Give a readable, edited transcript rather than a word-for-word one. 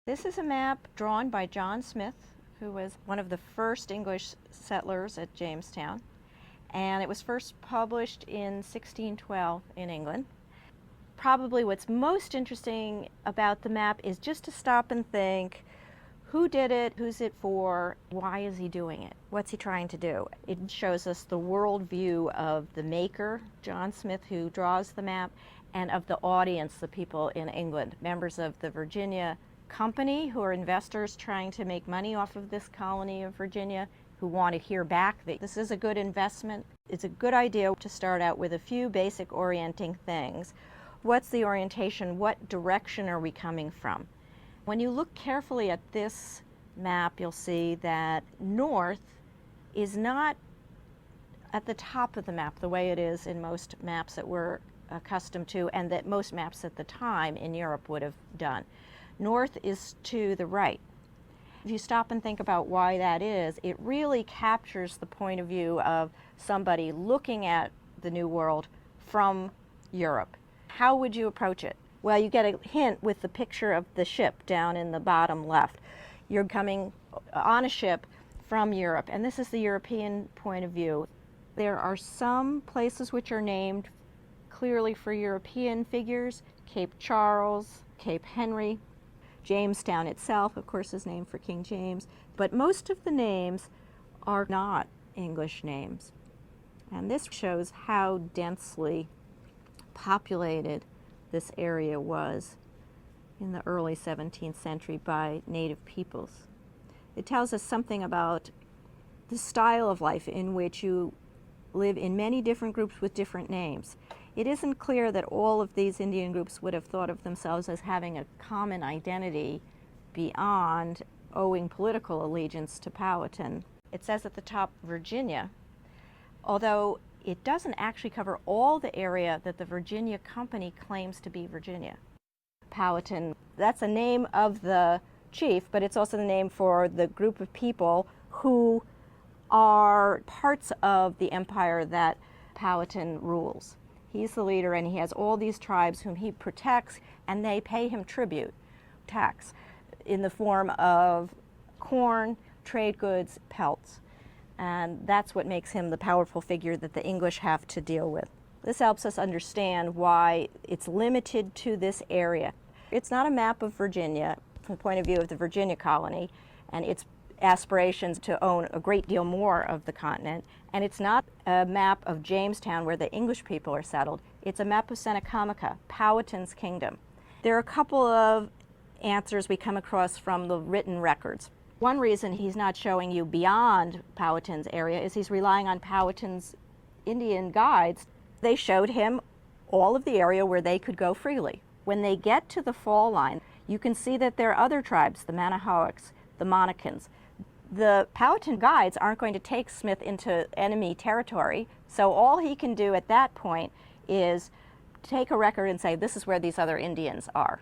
This is a map drawn by John Smith, who was one of the first English settlers at Jamestown, and it was first published in 1612 in England. Probably what's most interesting about the map is just to stop and think, who did it, who's it for, why is he doing it, what's he trying to do? It shows us the world view of the maker, John Smith, who draws the map, and of the audience, the people in England, members of the Virginia Company, who are investors trying to make money off of this colony of Virginia, who want to hear back that this is a good investment. It's a good idea to start out with a few basic orienting things. What's the orientation? What direction are we coming from? When you look carefully at this map, you'll see that north is not at the top of the map the way it is in most maps that we're accustomed to and that most maps at the time in Europe would have done. North is to the right. If you stop and think about why that is, it really captures the point of view of somebody looking at the New World from Europe. How would you approach it? Well, you get a hint with the picture of the ship down in the bottom left. You're coming on a ship from Europe, and this is the European point of view. There are some places which are named clearly for European figures: Cape Charles, Cape Henry. Jamestown itself, of course, is named for King James, but most of the names are not English names. And this shows how densely populated this area was in the early 17th century by native peoples. It tells us something about the style of life in which you live in many different groups with different names. It isn't clear that all of these Indian groups would have thought of themselves as having a common identity beyond owing political allegiance to Powhatan. It says at the top Virginia, although it doesn't actually cover all the area that the Virginia Company claims to be Virginia. Powhatan, that's a name of the chief, but it's also the name for the group of people who are parts of the empire that Powhatan rules. He's the leader, and he has all these tribes whom he protects, and they pay him tribute, tax, in the form of corn, trade goods, pelts. And that's what makes him the powerful figure that the English have to deal with. This helps us understand why it's limited to this area. It's not a map of Virginia from the point of view of the Virginia colony and its aspirations to own a great deal more of the continent. And it's not a map of Jamestown where the English people are settled. It's a map of Senecamoca, Powhatan's kingdom. There are a couple of answers we come across from the written records. One reason he's not showing you beyond Powhatan's area is he's relying on Powhatan's Indian guides. They showed him all of the area where they could go freely. When they get to the fall line, you can see that there are other tribes, the Manahoacs, the Monacans. The Powhatan guides aren't going to take Smith into enemy territory, so all he can do at that point is take a record and say, this is where these other Indians are.